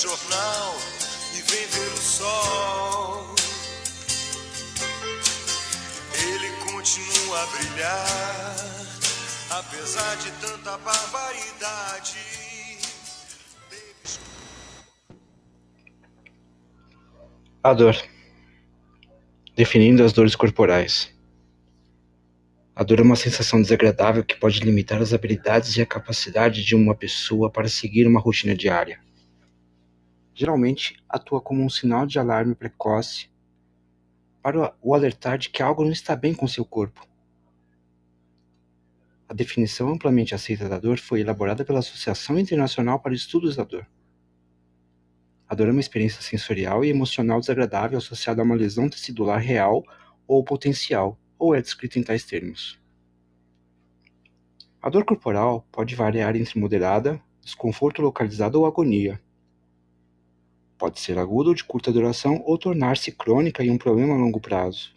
jornal e vem ver o sol. Ele continua a brilhar, apesar de tanta barbaridade. A dor. Definindo as dores corporais. A dor é uma sensação desagradável que pode limitar as habilidades e a capacidade de uma pessoa para seguir uma rotina diária. Geralmente, atua como um sinal de alarme precoce para o alertar de que algo não está bem com seu corpo. A definição amplamente aceita da dor foi elaborada pela Associação Internacional para Estudos da Dor. A dor é uma experiência sensorial e emocional desagradável associada a uma lesão tecidular real ou potencial, ou é descrita em tais termos. A dor corporal pode variar entre moderada, desconforto localizado ou agonia. Pode ser aguda ou de curta duração ou tornar-se crônica e um problema a longo prazo.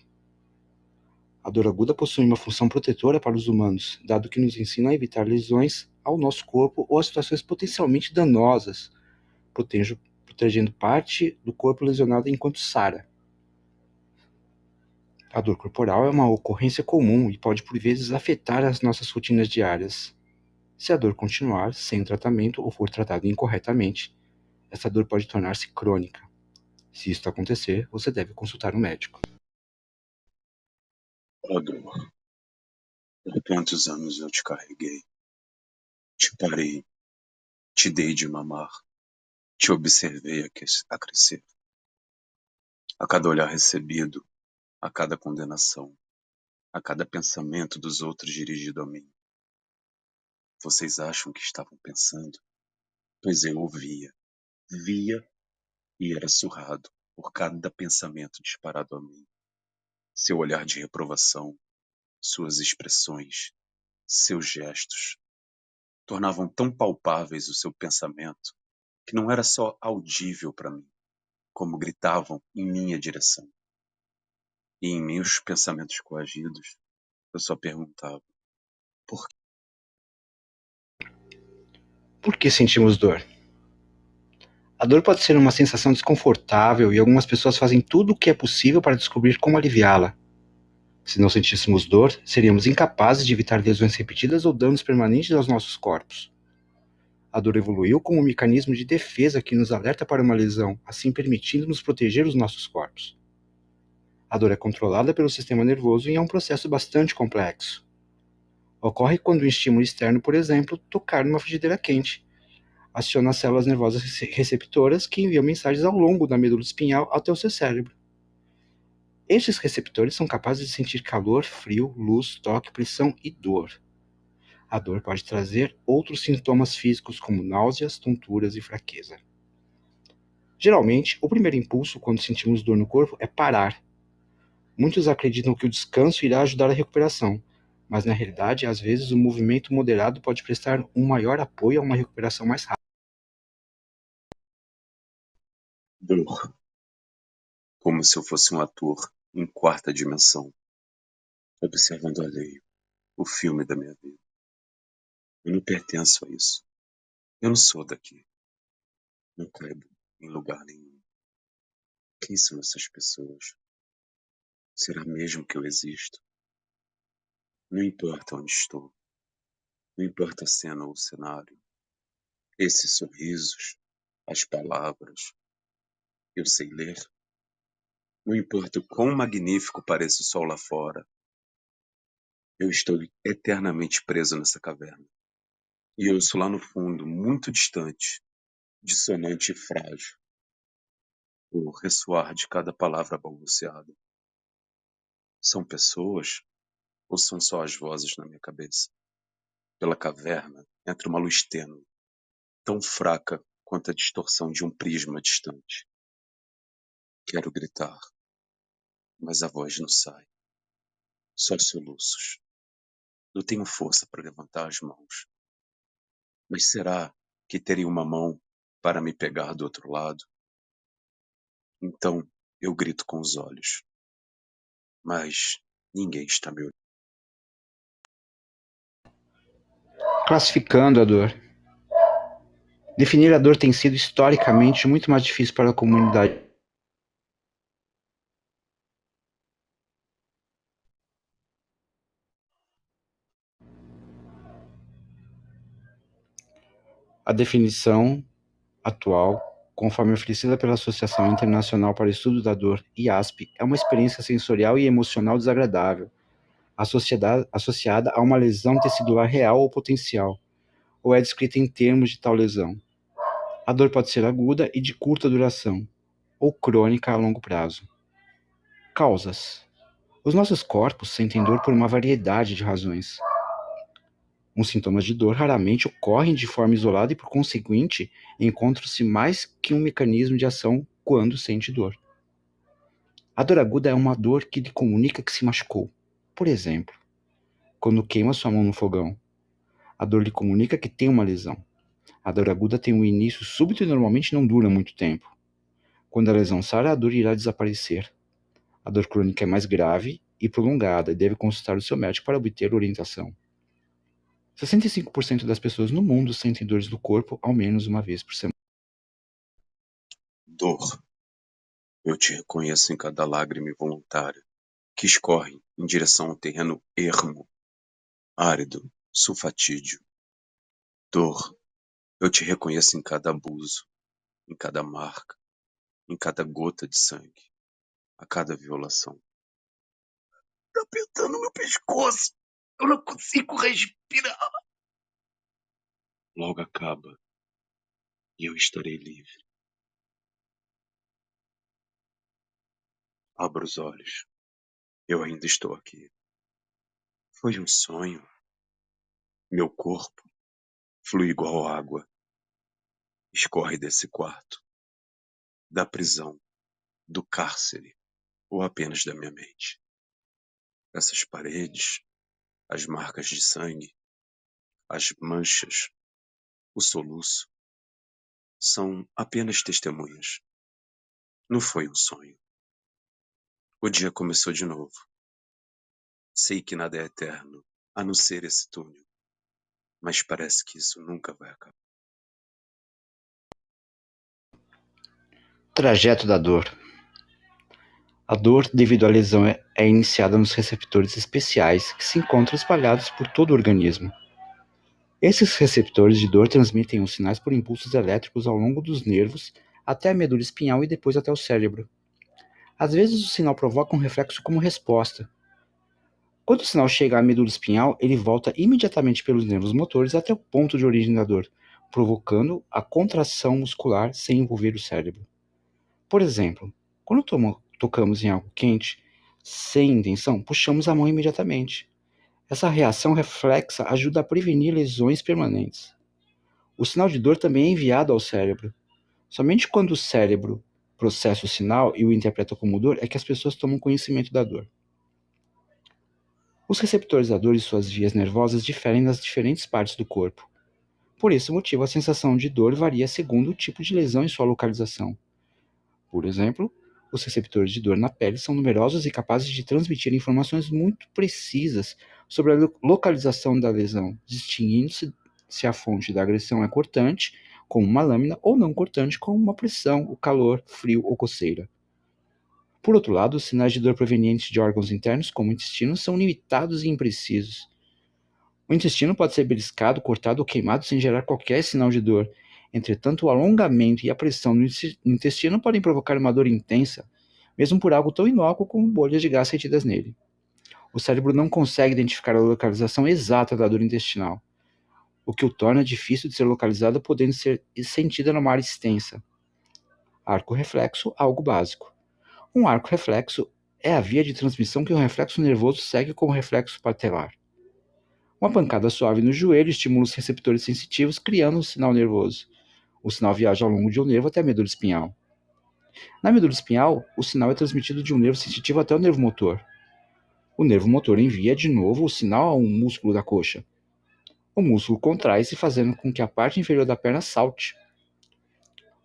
A dor aguda possui uma função protetora para os humanos, dado que nos ensina a evitar lesões ao nosso corpo ou a situações potencialmente danosas, protegendo parte do corpo lesionado enquanto sara. A dor corporal é uma ocorrência comum e pode por vezes afetar as nossas rotinas diárias. Se a dor continuar sem o tratamento ou for tratada incorretamente, essa dor pode tornar-se crônica. Se isso acontecer, você deve consultar um médico. Ó dor, por quantos anos eu te carreguei, te parei, te dei de mamar, te observei a crescer. A cada olhar recebido, a cada condenação, a cada pensamento dos outros dirigido a mim. Vocês acham que estavam pensando? Pois eu ouvia, via e era surrado por cada pensamento disparado a mim. Seu olhar de reprovação, suas expressões, seus gestos, tornavam tão palpáveis o seu pensamento que não era só audível para mim, como gritavam em minha direção. E em meus pensamentos coagidos, eu só perguntava: por quê? Por que sentimos dor? A dor pode ser uma sensação desconfortável e algumas pessoas fazem tudo o que é possível para descobrir como aliviá-la. Se não sentíssemos dor, seríamos incapazes de evitar lesões repetidas ou danos permanentes aos nossos corpos. A dor evoluiu como um mecanismo de defesa que nos alerta para uma lesão, assim permitindo-nos proteger os nossos corpos. A dor é controlada pelo sistema nervoso e é um processo bastante complexo. Ocorre quando um estímulo externo, por exemplo, tocar numa frigideira quente, aciona as células nervosas receptoras que enviam mensagens ao longo da medula espinhal até o seu cérebro. Estes receptores são capazes de sentir calor, frio, luz, toque, pressão e dor. A dor pode trazer outros sintomas físicos como náuseas, tonturas e fraqueza. Geralmente, o primeiro impulso quando sentimos dor no corpo é parar. Muitos acreditam que o descanso irá ajudar a recuperação, mas na realidade, às vezes, o movimento moderado pode prestar um maior apoio a uma recuperação mais rápida. Dor, como se eu fosse um ator em quarta dimensão, observando alheio o filme da minha vida. Eu não pertenço a isso. Eu não sou daqui. Não caibo em lugar nenhum. Quem são essas pessoas? Será mesmo que eu existo? Não importa onde estou. Não importa a cena ou o cenário. Esses sorrisos, as palavras. Eu sei ler. Não importa o quão magnífico pareça o sol lá fora. Eu estou eternamente preso nessa caverna. E eu ouço lá no fundo, muito distante, dissonante e frágil, o ressoar de cada palavra balbuciada. São pessoas ou são só as vozes na minha cabeça? Pela caverna entra uma luz tênue, tão fraca quanto a distorção de um prisma distante. Quero gritar, mas a voz não sai. Só soluços. Não tenho força para levantar as mãos. Mas será que teria uma mão para me pegar do outro lado? Então eu grito com os olhos. Mas ninguém está me olhando. Classificando a dor. Definir a dor tem sido historicamente muito mais difícil para a comunidade. A definição atual, conforme oferecida pela Associação Internacional para o Estudo da Dor, IASP, é uma experiência sensorial e emocional desagradável, associada a uma lesão tecidular real ou potencial, ou é descrita em termos de tal lesão. A dor pode ser aguda e de curta duração, ou crônica a longo prazo. Causas. Os nossos corpos sentem dor por uma variedade de razões. Os sintomas de dor raramente ocorrem de forma isolada e, por conseguinte, encontram-se mais que um mecanismo de ação quando sente dor. A dor aguda é uma dor que lhe comunica que se machucou. Por exemplo, quando queima sua mão no fogão, a dor lhe comunica que tem uma lesão. A dor aguda tem um início súbito e normalmente não dura muito tempo. Quando a lesão sara, a dor irá desaparecer. A dor crônica é mais grave e prolongada e deve consultar o seu médico para obter orientação. 65% das pessoas no mundo sentem dores do corpo ao menos uma vez por semana. Dor. Eu te reconheço em cada lágrima involuntária que escorre em direção ao terreno ermo, árido, sulfatídeo. Dor. Eu te reconheço em cada abuso, em cada marca, em cada gota de sangue, a cada violação. Tá apertando meu pescoço. Eu não consigo respirar. Logo acaba e eu estarei livre. Abra os olhos. Eu ainda estou aqui. Foi um sonho. Meu corpo flui igual água. Escorre desse quarto, da prisão, do cárcere, ou apenas da minha mente. Essas paredes, as marcas de sangue, as manchas, o soluço, são apenas testemunhas. Não foi um sonho. O dia começou de novo. Sei que nada é eterno, a não ser esse túnel, mas parece que isso nunca vai acabar. Trajeto da dor. A dor, devido à lesão, é iniciada nos receptores especiais que se encontram espalhados por todo o organismo. Esses receptores de dor transmitem os sinais por impulsos elétricos ao longo dos nervos até a medula espinhal e depois até o cérebro. Às vezes o sinal provoca um reflexo como resposta. Quando o sinal chega à medula espinhal, ele volta imediatamente pelos nervos motores até o ponto de origem da dor, provocando a contração muscular sem envolver o cérebro. Por exemplo, quando tocamos em algo quente, sem intenção, puxamos a mão imediatamente. Essa reação reflexa ajuda a prevenir lesões permanentes. O sinal de dor também é enviado ao cérebro. Somente quando o cérebro processa o sinal e o interpreta como dor é que as pessoas tomam conhecimento da dor. Os receptores da dor e suas vias nervosas diferem nas diferentes partes do corpo. Por esse motivo, a sensação de dor varia segundo o tipo de lesão e sua localização. Por exemplo, os receptores de dor na pele são numerosos e capazes de transmitir informações muito precisas sobre a localização da lesão, distinguindo-se se a fonte da agressão é cortante, como uma lâmina, ou não cortante, como uma pressão, o calor, frio ou coceira. Por outro lado, os sinais de dor provenientes de órgãos internos, como o intestino, são limitados e imprecisos. O intestino pode ser beliscado, cortado ou queimado sem gerar qualquer sinal de dor. Entretanto, o alongamento e a pressão no intestino podem provocar uma dor intensa, mesmo por algo tão inócuo como bolhas de gás retidas nele. O cérebro não consegue identificar a localização exata da dor intestinal, o que o torna difícil de ser localizada, podendo ser sentida numa área extensa. Arco reflexo, algo básico. Um arco reflexo é a via de transmissão que um reflexo nervoso segue como reflexo patelar. Uma pancada suave no joelho estimula os receptores sensitivos, criando um sinal nervoso. O sinal viaja ao longo de um nervo até a medula espinhal. Na medula espinhal, o sinal é transmitido de um nervo sensitivo até o nervo motor. O nervo motor envia de novo o sinal a um músculo da coxa. O músculo contrai-se, fazendo com que a parte inferior da perna salte.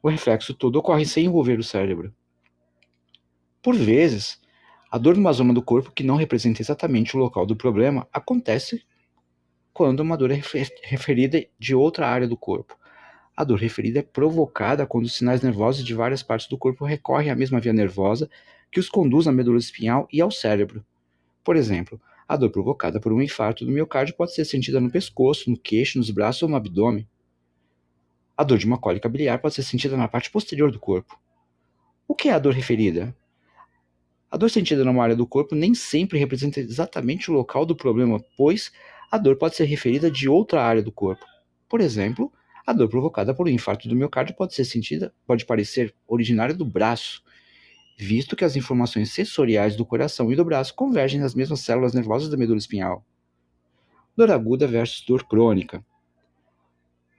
O reflexo todo ocorre sem envolver o cérebro. Por vezes, a dor numa zona do corpo que não representa exatamente o local do problema acontece quando uma dor é referida de outra área do corpo. A dor referida é provocada quando os sinais nervosos de várias partes do corpo recorrem à mesma via nervosa que os conduz à medula espinhal e ao cérebro. Por exemplo, a dor provocada por um infarto do miocárdio pode ser sentida no pescoço, no queixo, nos braços ou no abdômen. A dor de uma cólica biliar pode ser sentida na parte posterior do corpo. O que é a dor referida? A dor sentida numa área do corpo nem sempre representa exatamente o local do problema, pois a dor pode ser referida de outra área do corpo. Por exemplo, a dor provocada por um infarto do miocárdio pode parecer originária do braço, visto que as informações sensoriais do coração e do braço convergem nas mesmas células nervosas da medula espinhal. Dor aguda versus dor crônica.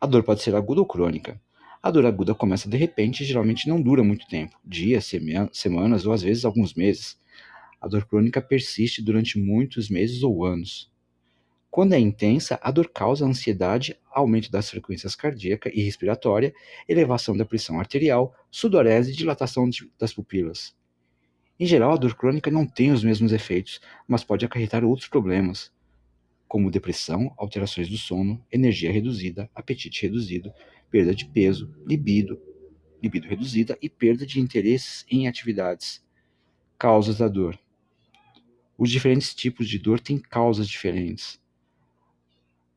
A dor pode ser aguda ou crônica. A dor aguda começa de repente e geralmente não dura muito tempo, dias, semanas ou às vezes alguns meses. A dor crônica persiste durante muitos meses ou anos. Quando é intensa, a dor causa ansiedade, aumento das frequências cardíaca e respiratória, elevação da pressão arterial, sudorese e dilatação das pupilas. Em geral, a dor crônica não tem os mesmos efeitos, mas pode acarretar outros problemas, como depressão, alterações do sono, energia reduzida, apetite reduzido, perda de peso, libido reduzida e perda de interesses em atividades. Causas da dor. Os diferentes tipos de dor têm causas diferentes.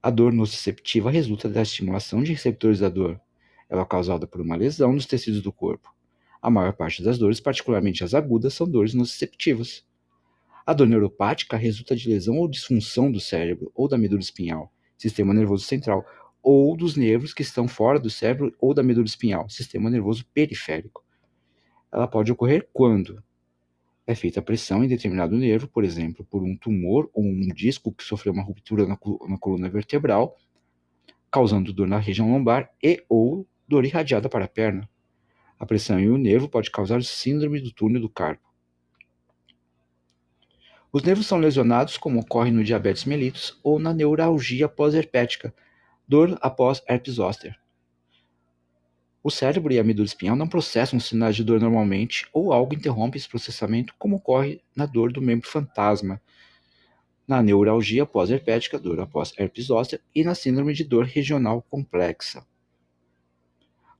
A dor nociceptiva resulta da estimulação de receptores da dor. Ela é causada por uma lesão nos tecidos do corpo. A maior parte das dores, particularmente as agudas, são dores nociceptivas. A dor neuropática resulta de lesão ou disfunção do cérebro ou da medula espinhal, sistema nervoso central, ou dos nervos que estão fora do cérebro ou da medula espinhal, sistema nervoso periférico. Ela pode ocorrer quando é feita pressão em determinado nervo, por exemplo, por um tumor ou um disco que sofreu uma ruptura na coluna vertebral, causando dor na região lombar e ou dor irradiada para a perna. A pressão em um nervo pode causar síndrome do túnel do carpo. Os nervos são lesionados, como ocorre no diabetes mellitus ou na neuralgia pós-herpética, dor após herpes zoster. O cérebro e a medula espinhal não processam sinais de dor normalmente ou algo interrompe esse processamento, como ocorre na dor do membro fantasma, na neuralgia pós-herpética, dor após herpes zoster e na síndrome de dor regional complexa.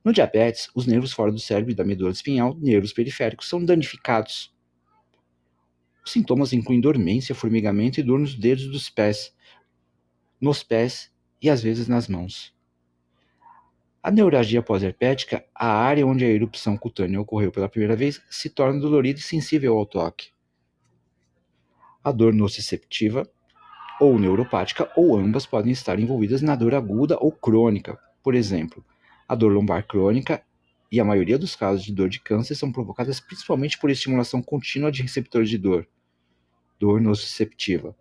No diabetes, os nervos fora do cérebro e da medula espinhal, nervos periféricos, são danificados. Os sintomas incluem dormência, formigamento e dor nos dedos dos pés, nos pés e às vezes nas mãos. A neuralgia pós-herpética, a área onde a erupção cutânea ocorreu pela primeira vez, se torna dolorida e sensível ao toque. A dor nociceptiva, ou neuropática, ou ambas podem estar envolvidas na dor aguda ou crônica. Por exemplo, a dor lombar crônica e a maioria dos casos de dor de câncer são provocadas principalmente por estimulação contínua de receptores de dor nociceptiva.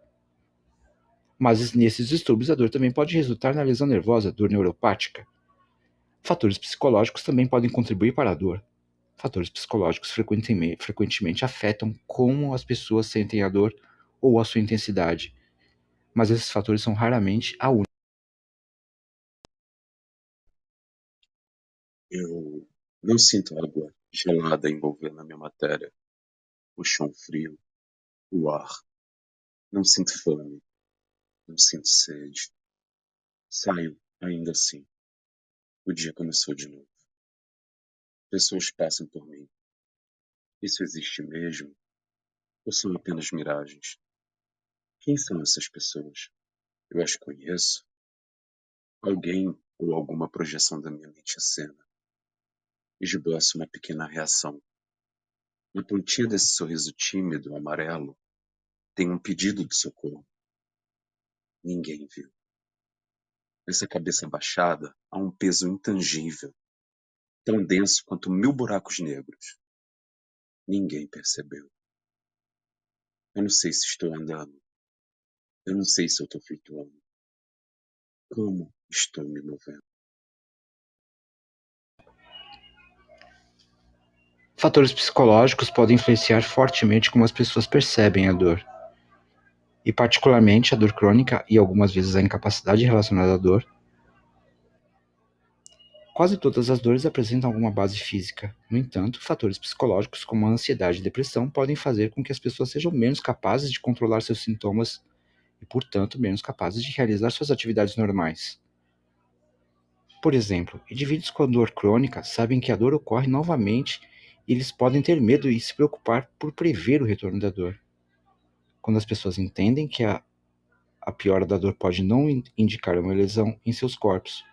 Mas nesses distúrbios a dor também pode resultar na lesão nervosa, dor neuropática. Fatores psicológicos também podem contribuir para a dor. Fatores psicológicos frequentemente afetam como as pessoas sentem a dor ou a sua intensidade, mas esses fatores são raramente a única. Eu não sinto água gelada envolvendo a minha matéria, o chão frio, o ar. Não sinto fome, não sinto sede. Saio ainda assim. O dia começou de novo. Pessoas passam por mim. Isso existe mesmo? Ou são apenas miragens? Quem são essas pessoas? Eu as conheço? Alguém ou alguma projeção da minha mente acena? Esboço uma pequena reação. Na pontinha desse sorriso tímido, amarelo, tem um pedido de socorro. Ninguém viu. Nessa cabeça baixada há um peso intangível, tão denso quanto 1000 buracos negros. Ninguém percebeu. Eu não sei se estou andando. Eu não sei se eu estou flutuando. Como estou me movendo? Fatores psicológicos podem influenciar fortemente como as pessoas percebem a dor. E particularmente a dor crônica e algumas vezes a incapacidade relacionada à dor. Quase todas as dores apresentam alguma base física. No entanto, fatores psicológicos como a ansiedade e depressão podem fazer com que as pessoas sejam menos capazes de controlar seus sintomas e, portanto, menos capazes de realizar suas atividades normais. Por exemplo, indivíduos com dor crônica sabem que a dor ocorre novamente e eles podem ter medo e se preocupar por prever o retorno da dor. Quando as pessoas entendem que a piora da dor pode não indicar uma lesão em seus corpos,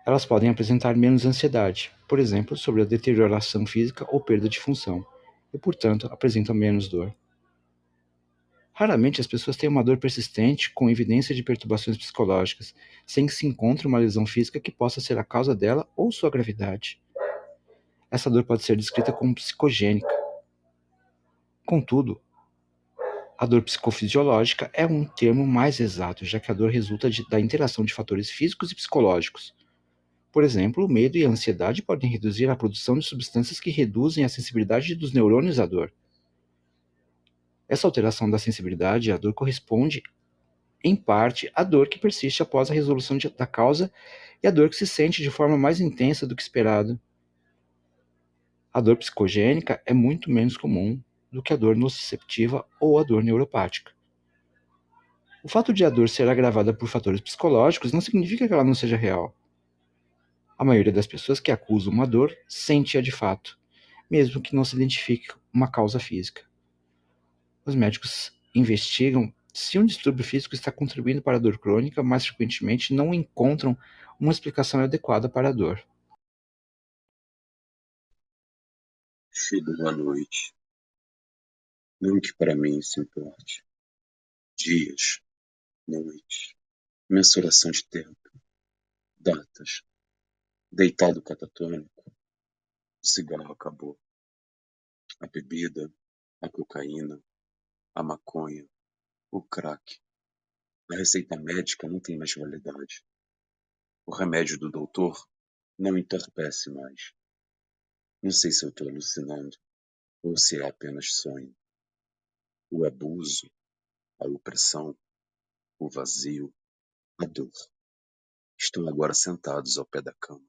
elas podem apresentar menos ansiedade, por exemplo, sobre a deterioração física ou perda de função, e, portanto, apresentam menos dor. Raramente as pessoas têm uma dor persistente com evidência de perturbações psicológicas, sem que se encontre uma lesão física que possa ser a causa dela ou sua gravidade. Essa dor pode ser descrita como psicogênica. Contudo, a dor psicofisiológica é um termo mais exato, já que a dor resulta da interação de fatores físicos e psicológicos. Por exemplo, o medo e a ansiedade podem reduzir a produção de substâncias que reduzem a sensibilidade dos neurônios à dor. Essa alteração da sensibilidade à dor corresponde, em parte, à dor que persiste após a resolução da causa e à dor que se sente de forma mais intensa do que esperado. A dor psicogênica é muito menos comum do que a dor nociceptiva ou a dor neuropática. O fato de a dor ser agravada por fatores psicológicos não significa que ela não seja real. A maioria das pessoas que acusam uma dor sente-a de fato, mesmo que não se identifique uma causa física. Os médicos investigam se um distúrbio físico está contribuindo para a dor crônica, mas frequentemente não encontram uma explicação adequada para a dor. Chegou a noite. Não que para mim isso importe. Dias, noites, mensuração de tempo, datas, deitado catatônico, o cigarro acabou. A bebida, a cocaína, a maconha, o crack. A receita médica não tem mais validade. O remédio do doutor não entorpece mais. Não sei se eu estou alucinando ou se é apenas sonho. O abuso, a opressão, o vazio, a dor. Estão agora sentados ao pé da cama,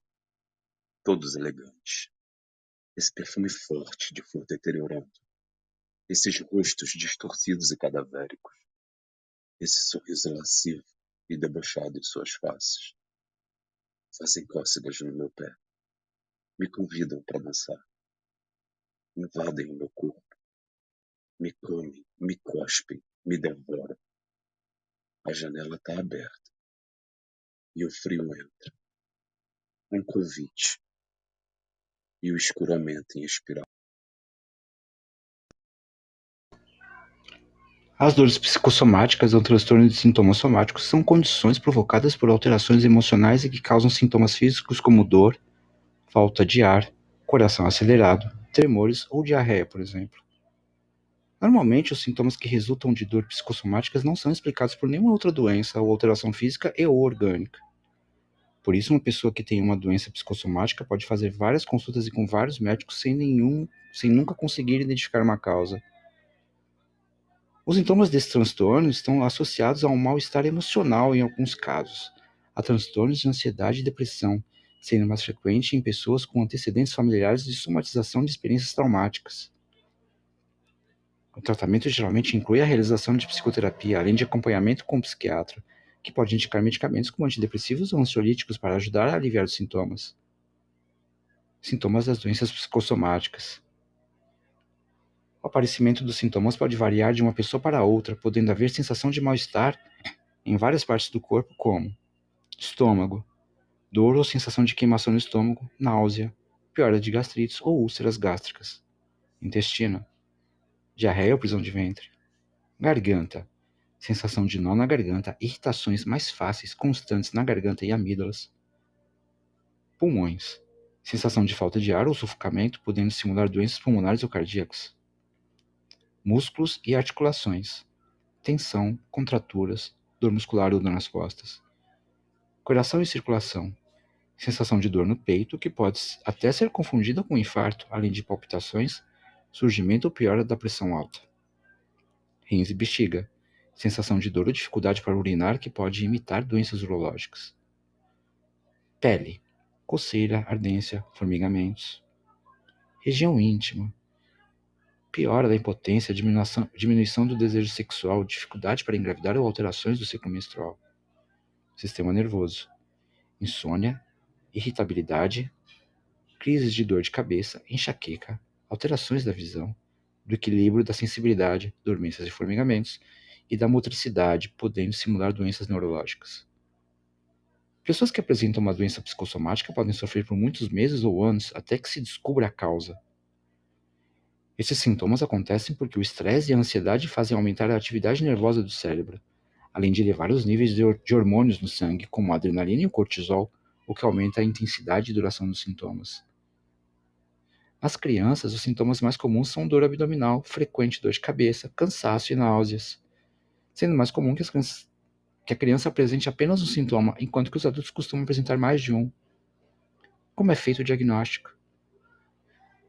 todos elegantes. Esse perfume forte de flor deteriorando. Esses rostos distorcidos e cadavéricos. Esse sorriso lascivo e debochado em suas faces. Fazem cócegas no meu pé. Me convidam para dançar. Invadem o meu corpo. Me comem, me cospem, me devoram. A janela está aberta. E o frio entra. Um convite. E o escuro aumenta em espiral. As dores psicossomáticas ou transtornos de sintomas somáticos são condições provocadas por alterações emocionais e que causam sintomas físicos como dor, falta de ar, coração acelerado, tremores ou diarreia, por exemplo. Normalmente, os sintomas que resultam de dor psicossomáticas não são explicados por nenhuma outra doença ou alteração física e ou orgânica. Por isso, uma pessoa que tem uma doença psicossomática pode fazer várias consultas e com vários médicos sem nunca conseguir identificar uma causa. Os sintomas desse transtorno estão associados a um mal-estar emocional em alguns casos, a transtornos de ansiedade e depressão, sendo mais frequente em pessoas com antecedentes familiares de somatização de experiências traumáticas. O tratamento geralmente inclui a realização de psicoterapia, além de acompanhamento com o psiquiatra, que pode indicar medicamentos como antidepressivos ou ansiolíticos para ajudar a aliviar os sintomas. Sintomas das doenças psicossomáticas. O aparecimento dos sintomas pode variar de uma pessoa para outra, podendo haver sensação de mal-estar em várias partes do corpo, como estômago, dor ou sensação de queimação no estômago, náusea, piora de gastrites ou úlceras gástricas, intestino, diarreia ou prisão de ventre, garganta, sensação de nó na garganta, irritações mais fáceis, constantes na garganta e amígdalas, pulmões, sensação de falta de ar ou sufocamento, podendo simular doenças pulmonares ou cardíacas, músculos e articulações, tensão, contraturas, dor muscular ou dor nas costas, coração e circulação, sensação de dor no peito, que pode até ser confundida com infarto, além de palpitações, surgimento ou piora da pressão alta. Rins e bexiga, sensação de dor ou dificuldade para urinar, que pode imitar doenças urológicas. Pele, coceira, ardência, formigamentos. Região íntima, piora da impotência, diminuição do desejo sexual, dificuldade para engravidar ou alterações do ciclo menstrual. Sistema nervoso, insônia, irritabilidade, crises de dor de cabeça, enxaqueca, alterações da visão, do equilíbrio, da sensibilidade, dormências e formigamentos e da motricidade, podendo simular doenças neurológicas. Pessoas que apresentam uma doença psicossomática podem sofrer por muitos meses ou anos até que se descubra a causa. Esses sintomas acontecem porque o estresse e a ansiedade fazem aumentar a atividade nervosa do cérebro, além de elevar os níveis de hormônios no sangue, como a adrenalina e o cortisol, o que aumenta a intensidade e duração dos sintomas. Nas crianças, os sintomas mais comuns são dor abdominal, frequente dor de cabeça, cansaço e náuseas, sendo mais comum que a criança apresente apenas um sintoma, enquanto que os adultos costumam apresentar mais de um. Como é feito o diagnóstico?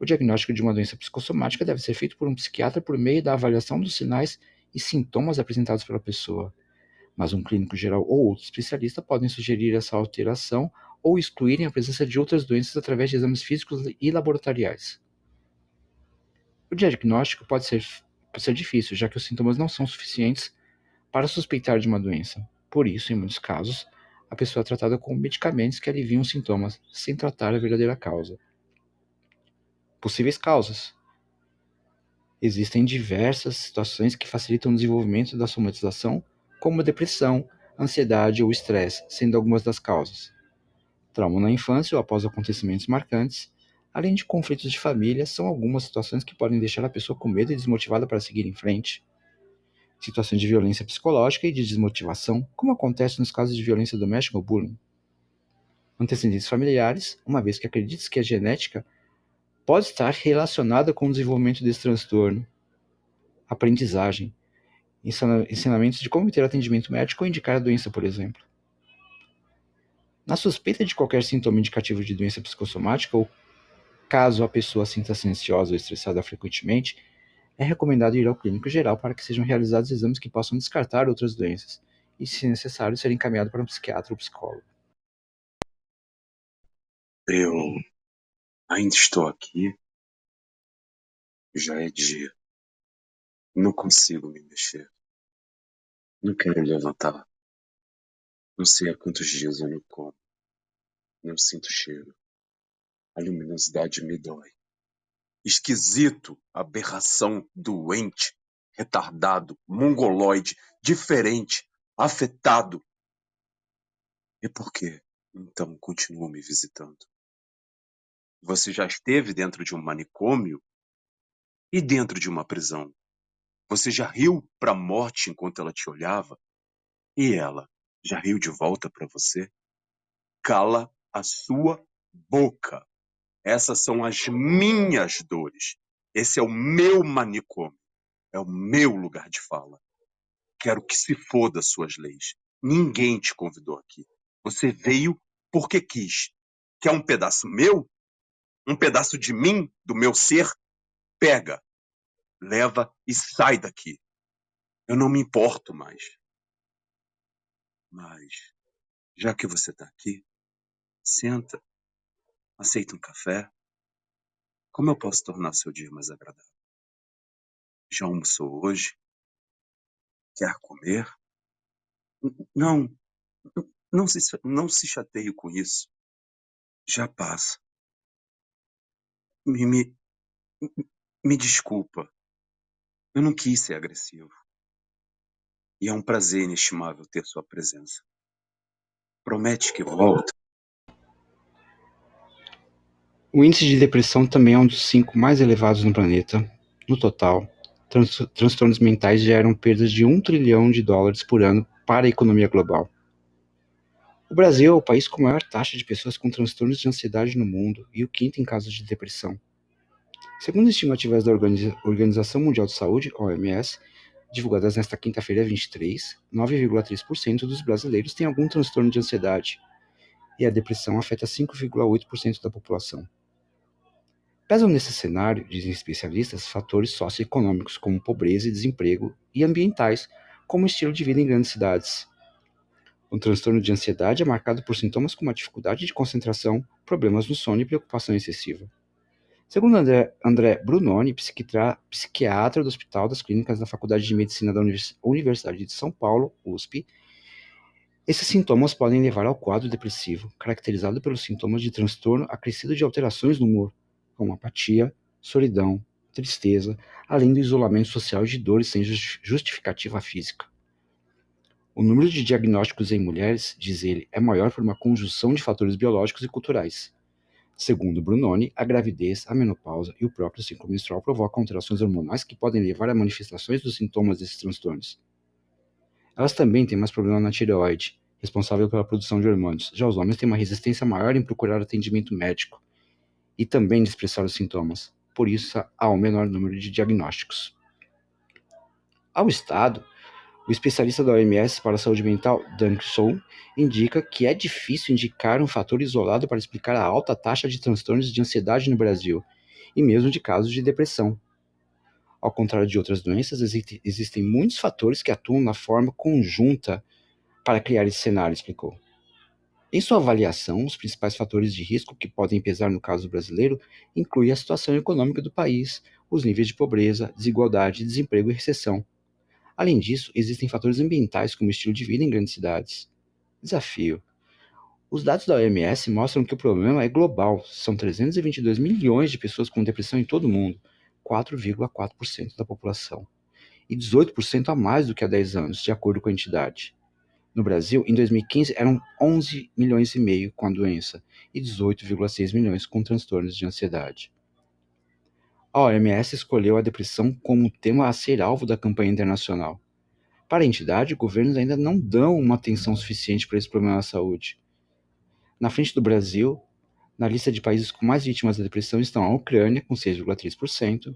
O diagnóstico de uma doença psicossomática deve ser feito por um psiquiatra por meio da avaliação dos sinais e sintomas apresentados pela pessoa, mas um clínico geral ou outro especialista podem sugerir essa alteração ou excluírem a presença de outras doenças através de exames físicos e laboratoriais. O diagnóstico pode ser difícil, já que os sintomas não são suficientes para suspeitar de uma doença. Por isso, em muitos casos, a pessoa é tratada com medicamentos que aliviam os sintomas, sem tratar a verdadeira causa. Possíveis causas. Existem diversas situações que facilitam o desenvolvimento da somatização, como a depressão, ansiedade ou estresse, sendo algumas das causas. Trauma na infância ou após acontecimentos marcantes, além de conflitos de família, são algumas situações que podem deixar a pessoa com medo e desmotivada para seguir em frente. Situações de violência psicológica e de desmotivação, como acontece nos casos de violência doméstica ou bullying. Antecedentes familiares, uma vez que acredita-se que a genética pode estar relacionada com o desenvolvimento desse transtorno. Aprendizagem, ensinamentos de como ter atendimento médico ou indicar a doença, por exemplo. Na suspeita de qualquer sintoma indicativo de doença psicossomática ou caso a pessoa sinta-se ansiosa ou estressada frequentemente, é recomendado ir ao clínico geral para que sejam realizados exames que possam descartar outras doenças e, se necessário, ser encaminhado para um psiquiatra ou psicólogo. Eu ainda estou aqui. Já é dia. Não consigo me mexer. Não quero levantar. Não sei há quantos dias eu não como. Não sinto cheiro. A luminosidade me dói. Esquisito, aberração, doente, retardado, mongoloide, diferente, afetado. E por quê? Então continua me visitando. Você já esteve dentro de um manicômio e dentro de uma prisão. Você já riu para a morte enquanto ela te olhava? E ela já riu de volta para você? Cala a sua boca. Essas são as minhas dores. Esse é o meu manicômio. É o meu lugar de fala. Quero que se foda as suas leis. Ninguém te convidou aqui. Você veio porque quis. Quer um pedaço meu? Um pedaço de mim, do meu ser? Pega, leva e sai daqui. Eu não me importo mais. Mas, já que você está aqui, senta, aceita um café. Como eu posso tornar seu dia mais agradável? Já almoçou hoje? Quer comer? Não, não se chateie com isso. Já passa. Me, me, me desculpa. Eu não quis ser agressivo. E é um prazer inestimável ter sua presença. Promete que volta. O índice de depressão também é um dos 5 mais elevados no planeta. No total, transtornos mentais geram perdas de US$ 1 trilhão por ano para a economia global. O Brasil é o país com maior taxa de pessoas com transtornos de ansiedade no mundo e o quinto em casos de depressão. Segundo estimativas da Organização Mundial de Saúde, OMS, divulgadas nesta quinta-feira 23, 9,3% dos brasileiros têm algum transtorno de ansiedade, e a depressão afeta 5,8% da população. Pesam nesse cenário, dizem especialistas, fatores socioeconômicos como pobreza e desemprego e ambientais, como o estilo de vida em grandes cidades. O transtorno de ansiedade é marcado por sintomas como a dificuldade de concentração, problemas no sono e preocupação excessiva. Segundo André Brunoni, psiquiatra do Hospital das Clínicas da Faculdade de Medicina da Universidade de São Paulo, USP, Esses sintomas podem levar ao quadro depressivo, caracterizado pelos sintomas de transtorno acrescido de alterações no humor, como apatia, solidão, tristeza, além do isolamento social e de dores sem justificativa física. O número de diagnósticos em mulheres, diz ele, é maior por uma conjunção de fatores biológicos e culturais. Segundo Brunoni, a gravidez, a menopausa e o próprio ciclo menstrual provocam alterações hormonais que podem levar a manifestações dos sintomas desses transtornos. Elas também têm mais problema na tireoide, responsável pela produção de hormônios. Já os homens têm uma resistência maior em procurar atendimento médico e também de expressar os sintomas. Por isso, há um menor número de diagnósticos. Ao Estado, o especialista da OMS para a saúde mental, Dan Sou, indica que é difícil indicar um fator isolado para explicar a alta taxa de transtornos de ansiedade no Brasil, e mesmo de casos de depressão. Ao contrário de outras doenças, existem muitos fatores que atuam na forma conjunta para criar esse cenário, explicou. Em sua avaliação, os principais fatores de risco que podem pesar no caso brasileiro incluem a situação econômica do país, os níveis de pobreza, desigualdade, desemprego e recessão. Além disso, existem fatores ambientais como o estilo de vida em grandes cidades. Desafio. Os dados da OMS mostram que o problema é global. São 322 milhões de pessoas com depressão em todo o mundo, 4,4% da população, e 18% a mais do que há 10 anos, de acordo com a entidade. No Brasil, em 2015, eram 11 milhões e meio com a doença e 18,6 milhões com transtornos de ansiedade. A OMS escolheu a depressão como tema a ser alvo da campanha internacional. Para a entidade, governos ainda não dão uma atenção suficiente para esse problema na saúde. Na frente do Brasil, na lista de países com mais vítimas da depressão estão a Ucrânia, com 6,3%,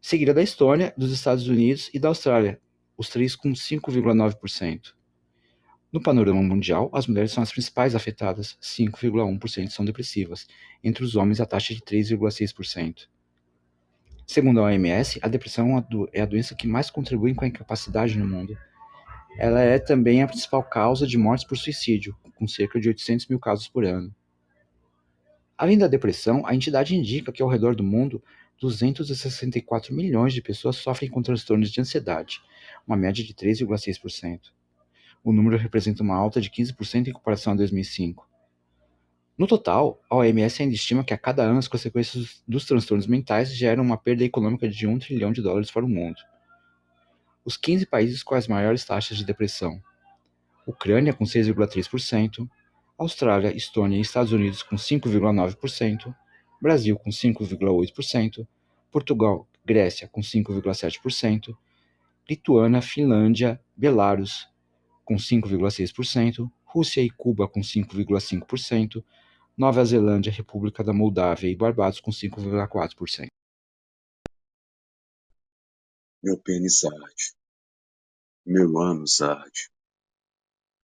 seguida da Estônia, dos Estados Unidos e da Austrália, os três com 5,9%. No panorama mundial, as mulheres são as principais afetadas, 5,1% são depressivas, entre os homens a taxa é de 3,6%. Segundo a OMS, a depressão é a doença que mais contribui com a incapacidade no mundo. Ela é também a principal causa de mortes por suicídio, com cerca de 800 mil casos por ano. Além da depressão, a entidade indica que ao redor do mundo, 264 milhões de pessoas sofrem com transtornos de ansiedade, uma média de 3,6%. O número representa uma alta de 15% em comparação a 2005. No total, a OMS ainda estima que a cada ano as consequências dos transtornos mentais geram uma perda econômica de US$ 1 trilhão para o mundo. Os 15 países com as maiores taxas de depressão: Ucrânia com 6,3%, Austrália, Estônia e Estados Unidos com 5,9%, Brasil com 5,8%, Portugal, Grécia com 5,7%, Lituânia, Finlândia, Belarus com 5,6%, Rússia e Cuba com 5,5%, Nova Zelândia, República da Moldávia e Barbados com 5,4%. Meu pênis arde. Meu ânus arde.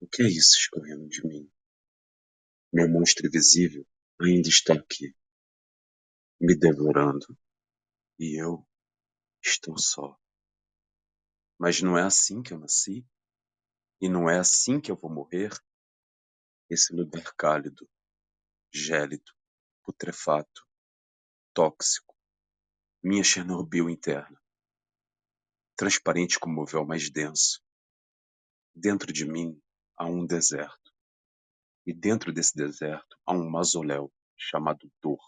O que é isso escorrendo de mim? Meu monstro invisível ainda está aqui, me devorando. E eu estou só. Mas não é assim que eu nasci? E não é assim que eu vou morrer? Esse lugar cálido, gélido, putrefato, tóxico, minha Chernobyl interna, transparente como o véu mais denso. Dentro de mim há um deserto. E dentro desse deserto há um mausoléu chamado dor.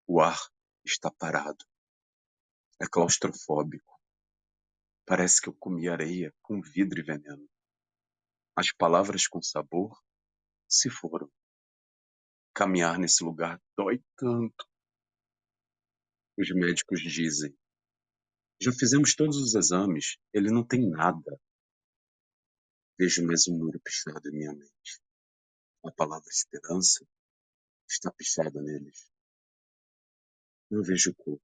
O ar está parado. É claustrofóbico. Parece que eu comi areia com vidro e veneno. As palavras com sabor se foram. Caminhar nesse lugar dói tanto. Os médicos dizem: já fizemos todos os exames, ele não tem nada. Vejo mais um muro pichado em minha mente. A palavra esperança está pichada neles. Não vejo cor.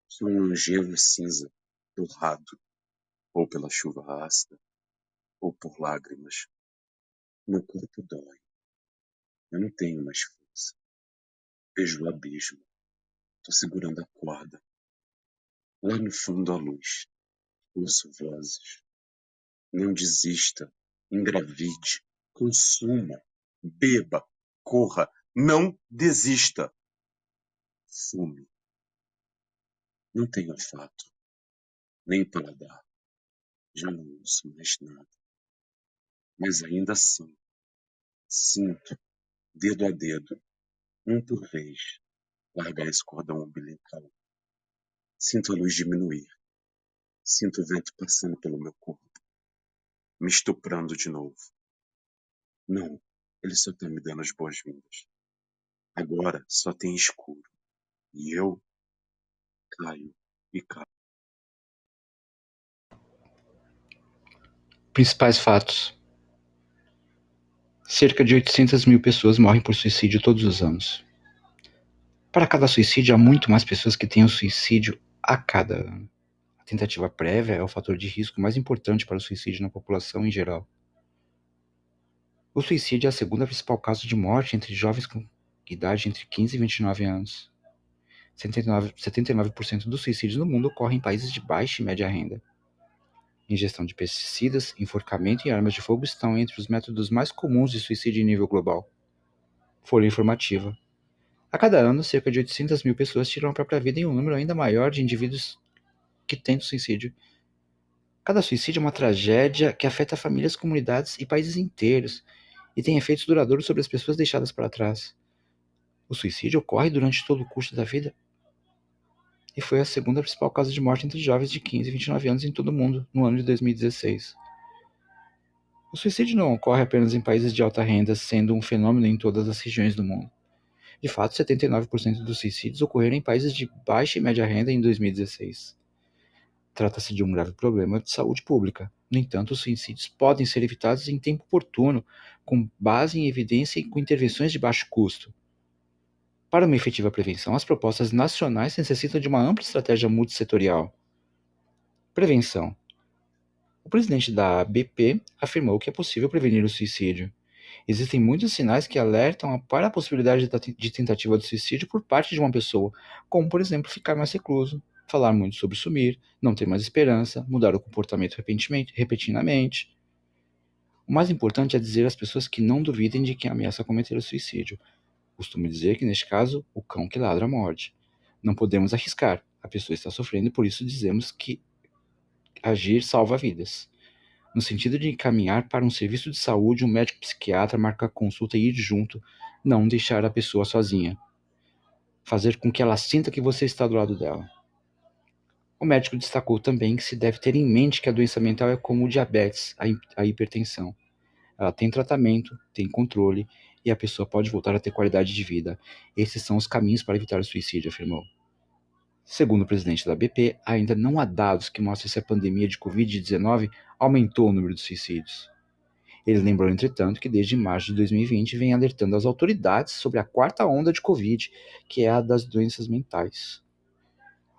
Sou um longevo cinza, torrado, ou pela chuva ácida, ou por lágrimas. Meu corpo dói. Eu não tenho mais força. Vejo o abismo. Tô segurando a corda. Lá no fundo a luz. Ouço vozes. Não desista. Engravide. Consuma. Beba. Corra. Não desista. Fume. Não tenho olfato. Nem paladar. Já não ouço mais nada. Mas ainda assim, sinto, dedo a dedo, um por vez, largar esse cordão umbilical. Sinto a luz diminuir. Sinto o vento passando pelo meu corpo, me estuprando de novo. Não, ele só tá me dando as boas-vindas. Agora só tem escuro. E eu caio e caio. Principais fatos. Cerca de 800 mil pessoas morrem por suicídio todos os anos. Para cada suicídio, há muito mais pessoas que tenham suicídio a cada ano. A tentativa prévia é o fator de risco mais importante para o suicídio na população em geral. O suicídio é a segunda principal causa de morte entre jovens com idade entre 15 e 29 anos. 79% dos suicídios no mundo ocorrem em países de baixa e média renda. Ingestão de pesticidas, enforcamento e armas de fogo estão entre os métodos mais comuns de suicídio em nível global. Folha informativa. A cada ano, cerca de 800 mil pessoas tiram a própria vida em um número ainda maior de indivíduos que tentam suicídio. Cada suicídio é uma tragédia que afeta famílias, comunidades e países inteiros e tem efeitos duradouros sobre as pessoas deixadas para trás. O suicídio ocorre durante todo o curso da vida e foi a segunda principal causa de morte entre jovens de 15 e 29 anos em todo o mundo no ano de 2016. O suicídio não ocorre apenas em países de alta renda, sendo um fenômeno em todas as regiões do mundo. De fato, 79% dos suicídios ocorreram em países de baixa e média renda em 2016. Trata-se de um grave problema de saúde pública. No entanto, os suicídios podem ser evitados em tempo oportuno, com base em evidência e com intervenções de baixo custo. Para uma efetiva prevenção, as propostas nacionais necessitam de uma ampla estratégia multissetorial. Prevenção. O presidente da BP afirmou que é possível prevenir o suicídio. Existem muitos sinais que alertam para a possibilidade de tentativa de suicídio por parte de uma pessoa, como, por exemplo, ficar mais recluso, falar muito sobre sumir, não ter mais esperança, mudar o comportamento repentinamente. O mais importante é dizer às pessoas que não duvidem de quem ameaça cometer o suicídio. Costumo dizer que, neste caso, o cão que ladra morde. Não podemos arriscar. A pessoa está sofrendo e por isso dizemos que agir salva vidas. No sentido de encaminhar para um serviço de saúde, um médico psiquiatra, marcar consulta e ir junto, não deixar a pessoa sozinha. Fazer com que ela sinta que você está do lado dela. O médico destacou também que se deve ter em mente que a doença mental é como o diabetes, a hipertensão. Ela tem tratamento, tem controle e a pessoa pode voltar a ter qualidade de vida. Esses são os caminhos para evitar o suicídio, afirmou. Segundo o presidente da BP, ainda não há dados que mostrem se a pandemia de Covid-19 aumentou o número de suicídios. Ele lembrou, entretanto, que desde março de 2020 vem alertando as autoridades sobre a quarta onda de Covid, que é a das doenças mentais.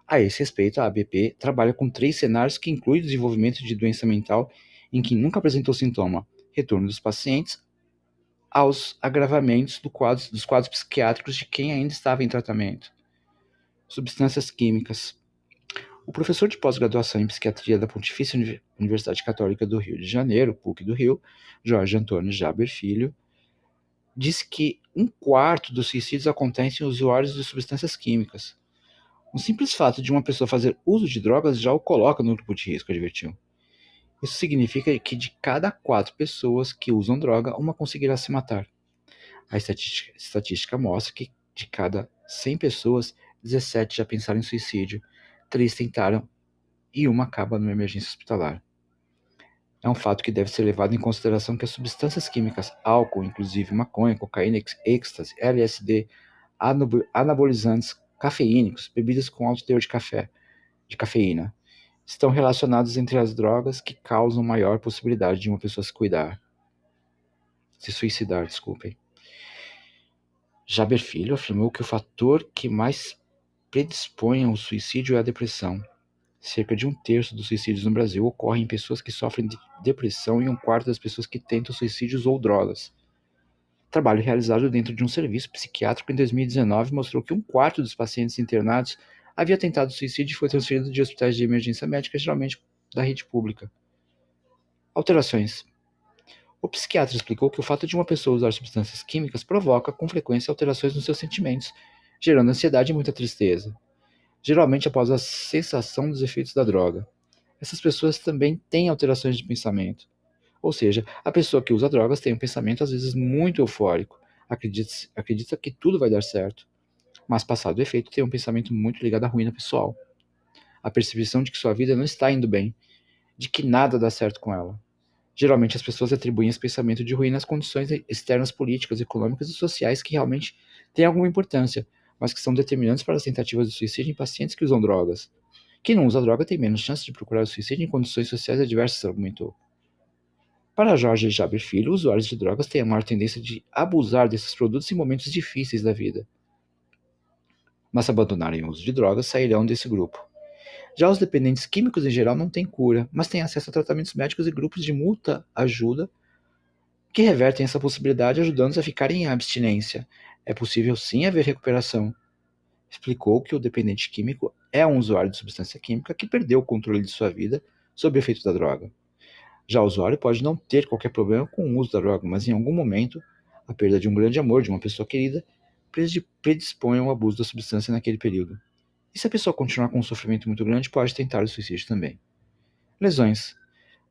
A esse respeito, a ABP trabalha com 3 cenários que incluem o desenvolvimento de doença mental em quem nunca apresentou sintoma, retorno dos pacientes aos agravamentos dos quadros psiquiátricos de quem ainda estava em tratamento. Substâncias químicas. O professor de pós-graduação em psiquiatria da Pontifícia Universidade Católica do Rio de Janeiro, PUC do Rio, Jorge Antônio Jaber Filho, disse que 1/4 dos suicídios acontecem em usuários de substâncias químicas. O simples fato de uma pessoa fazer uso de drogas já o coloca no grupo de risco, advertiu. Isso significa que de cada 4 pessoas que usam droga, uma conseguirá se matar. A estatística mostra que de cada 100 pessoas, 17 já pensaram em suicídio, 3 tentaram e uma acaba numa emergência hospitalar. É um fato que deve ser levado em consideração que as substâncias químicas, álcool, inclusive maconha, cocaína, êxtase, LSD, anabolizantes, cafeínicos, bebidas com alto teor de cafeína, estão relacionados entre as drogas que causam maior possibilidade de uma pessoa se suicidar, desculpem. Jaber Filho afirmou que o fator que mais predispõe ao suicídio é a depressão. Cerca de 1/3 dos suicídios no Brasil ocorrem em pessoas que sofrem de depressão e 1/4 das pessoas que tentam suicídios ou drogas. Trabalho realizado dentro de um serviço psiquiátrico em 2019 mostrou que 1/4 dos pacientes internados havia tentado suicídio e foi transferido de hospitais de emergência médica, geralmente da rede pública. Alterações. O psiquiatra explicou que o fato de uma pessoa usar substâncias químicas provoca, com frequência, alterações nos seus sentimentos, gerando ansiedade e muita tristeza, geralmente após a cessação dos efeitos da droga. Essas pessoas também têm alterações de pensamento. Ou seja, a pessoa que usa drogas tem um pensamento às vezes muito eufórico, acredita que tudo vai dar certo, mas passado o efeito tem um pensamento muito ligado à ruína pessoal. A percepção de que sua vida não está indo bem, de que nada dá certo com ela. Geralmente as pessoas atribuem esse pensamento de ruína às condições externas políticas, econômicas e sociais que realmente têm alguma importância, mas que são determinantes para as tentativas de suicídio em pacientes que usam drogas. Quem não usa droga tem menos chance de procurar o suicídio em condições sociais adversas, argumentou. Para Jorge Jaber Filho, usuários de drogas têm a maior tendência de abusar desses produtos em momentos difíceis da vida. Mas se abandonarem o uso de drogas, sairão desse grupo. Já os dependentes químicos em geral não têm cura, mas têm acesso a tratamentos médicos e grupos de multa ajuda que revertem essa possibilidade, ajudando-os a ficarem em abstinência. É possível sim haver recuperação. Explicou que o dependente químico é um usuário de substância química que perdeu o controle de sua vida sob o efeito da droga. Já o usuário pode não ter qualquer problema com o uso da droga, mas em algum momento, a perda de um grande amor, de uma pessoa querida, predispõe ao abuso da substância naquele período. E se a pessoa continuar com um sofrimento muito grande, pode tentar o suicídio também. Lesões.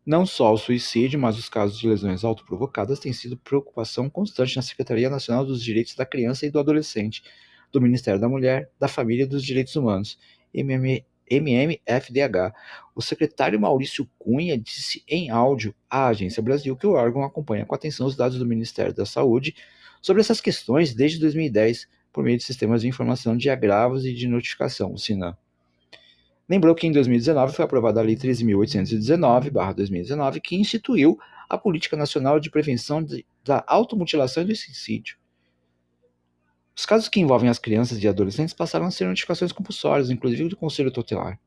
Não só o suicídio, mas os casos de lesões autoprovocadas têm sido preocupação constante na Secretaria Nacional dos Direitos da Criança e do Adolescente, do Ministério da Mulher, da Família e dos Direitos Humanos, MMFDH. O secretário Maurício Cunha disse em áudio à Agência Brasil que o órgão acompanha com atenção os dados do Ministério da Saúde sobre essas questões desde 2010, por meio de sistemas de informação de agravos e de notificação, o SINAM. Lembrou que em 2019 foi aprovada a Lei 13.819/2019, que instituiu a Política Nacional de Prevenção da Automutilação e do Suicídio. Os casos que envolvem as crianças e adolescentes passaram a ser notificações compulsórias, inclusive do Conselho Tutelar.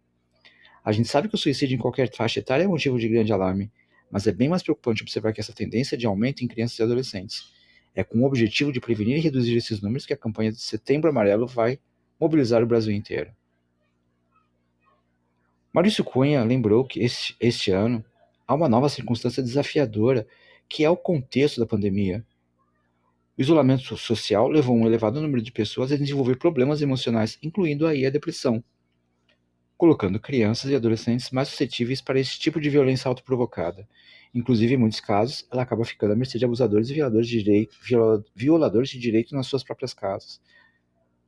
A gente sabe que o suicídio em qualquer faixa etária é motivo de grande alarme, mas é bem mais preocupante observar que essa tendência é de aumento em crianças e adolescentes. É com o objetivo de prevenir e reduzir esses números que a campanha de Setembro Amarelo vai mobilizar o Brasil inteiro. Maurício Cunha lembrou que este ano há uma nova circunstância desafiadora, que é o contexto da pandemia. O isolamento social levou um elevado número de pessoas a desenvolver problemas emocionais, incluindo aí a depressão, colocando crianças e adolescentes mais suscetíveis para esse tipo de violência autoprovocada. Inclusive, em muitos casos, ela acaba ficando à mercê de abusadores e violadores de direito nas suas próprias casas.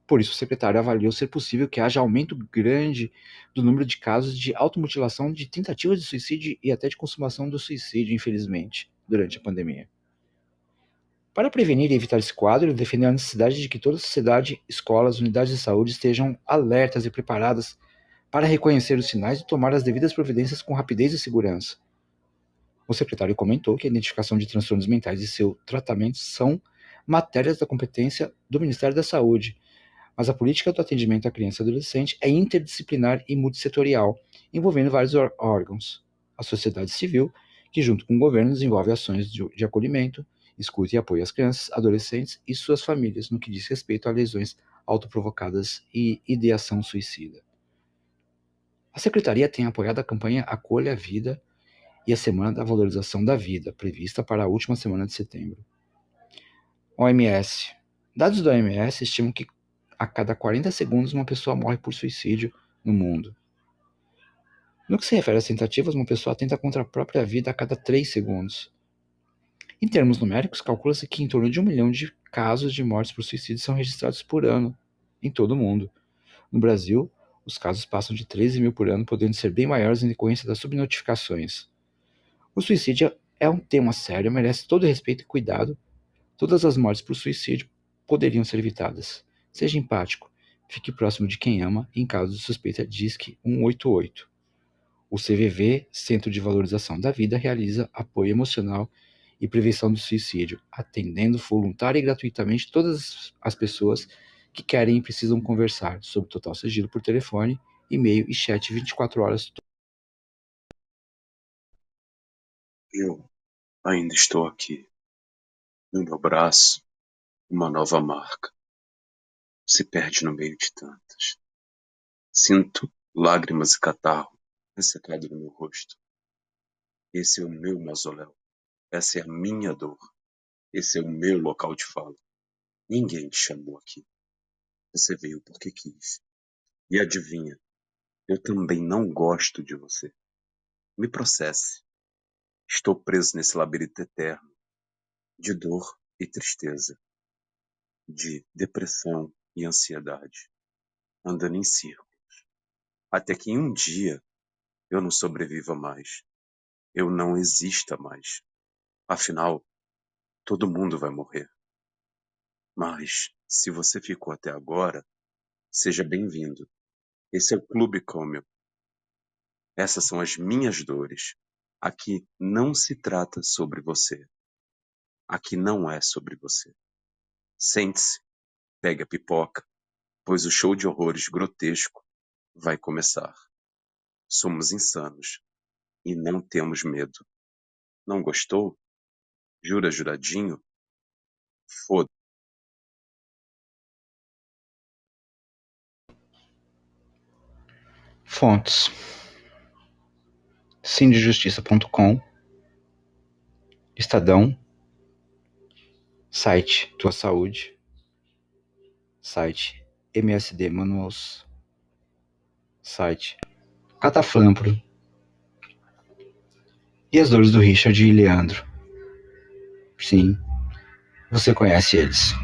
Por isso, o secretário avaliou ser possível que haja aumento grande do número de casos de automutilação, de tentativas de suicídio e até de consumação do suicídio, infelizmente, durante a pandemia. Para prevenir e evitar esse quadro, ele defendeu a necessidade de que toda a sociedade, escolas, unidades de saúde estejam alertas e preparadas para reconhecer os sinais e tomar as devidas providências com rapidez e segurança. O secretário comentou que a identificação de transtornos mentais e seu tratamento são matérias da competência do Ministério da Saúde, mas a política do atendimento à criança e adolescente é interdisciplinar e multissetorial, envolvendo vários órgãos. A sociedade civil, que junto com o governo desenvolve ações de acolhimento, escuta e apoio às crianças, adolescentes e suas famílias no que diz respeito a lesões autoprovocadas e ideação suicida. A Secretaria tem apoiado a campanha Acolha a Vida e a Semana da Valorização da Vida, prevista para a última semana de setembro. OMS. Dados da OMS estimam que a cada 40 segundos uma pessoa morre por suicídio no mundo. No que se refere às tentativas, uma pessoa atenta contra a própria vida a cada 3 segundos. Em termos numéricos, calcula-se que em torno de 1 milhão de casos de mortes por suicídio são registrados por ano em todo o mundo. No Brasil, os casos passam de 13 mil por ano, podendo ser bem maiores em decorrência das subnotificações. O suicídio é um tema sério, merece todo respeito e cuidado. Todas as mortes por suicídio poderiam ser evitadas. Seja empático, fique próximo de quem ama e, em caso de suspeita, disque 188. O CVV, Centro de Valorização da Vida, realiza apoio emocional e prevenção do suicídio, atendendo voluntária e gratuitamente todas as pessoas que querem e precisam conversar, sob total sigilo por telefone, e-mail e chat 24 horas. Eu ainda estou aqui. No meu braço, uma nova marca se perde no meio de tantas. Sinto lágrimas e catarro ressecado no meu rosto. Esse é o meu mausoléu. Essa é a minha dor. Esse é o meu local de fala. Ninguém te chamou aqui. Você veio porque quis. E adivinha, eu também não gosto de você. Me processe. Estou preso nesse labirinto eterno de dor e tristeza, de depressão e ansiedade, andando em círculo, até que em um dia eu não sobreviva mais, eu não exista mais. Afinal, todo mundo vai morrer. Mas, se você ficou até agora, seja bem-vindo. Esse é o Clube Cômio. Essas são as minhas dores. Aqui não se trata sobre você. Aqui não é sobre você. Sente-se, pegue a pipoca, pois o show de horrores grotesco vai começar. Somos insanos e não temos medo. Não gostou? Jura juradinho? Foda. Fontes: cindejustiça.com, Estadão, site Tua Saúde, site MSD Manuals, site Cataflampro e as dores do Richard e Leandro. Sim, você conhece eles.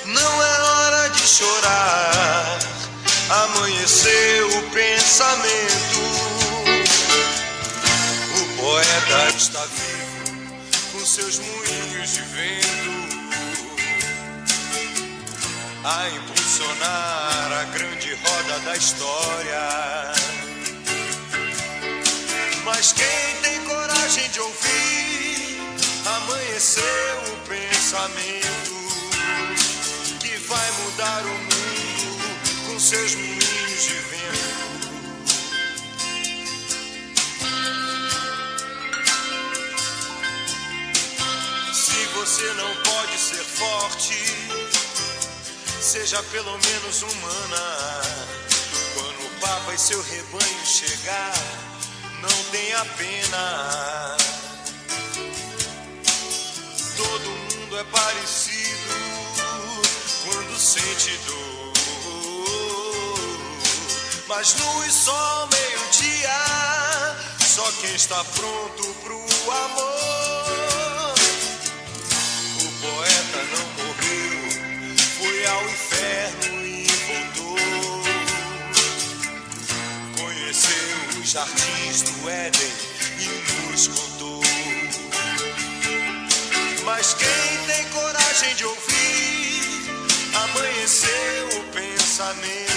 Não é hora de chorar, amanheceu o pensamento. O poeta está vivo com seus moinhos de vento a impulsionar a grande roda da história. Mas quem tem coragem de ouvir, amanheceu o pensamento que vai mudar o mundo com seus moinhos de vento. Se você não pode ser forte, seja pelo menos humana. Quando o Papa e seu rebanho chegar, não tenha pena. Todo mundo é parecido quando sente dor, mas luz só meio-dia, só quem está pronto pro amor. O poeta não morreu, foi ao inferno e voltou. Conheceu os jardins do Éden e nos contou. Mas quem tem coragem de ouvir, amanheceu o pensamento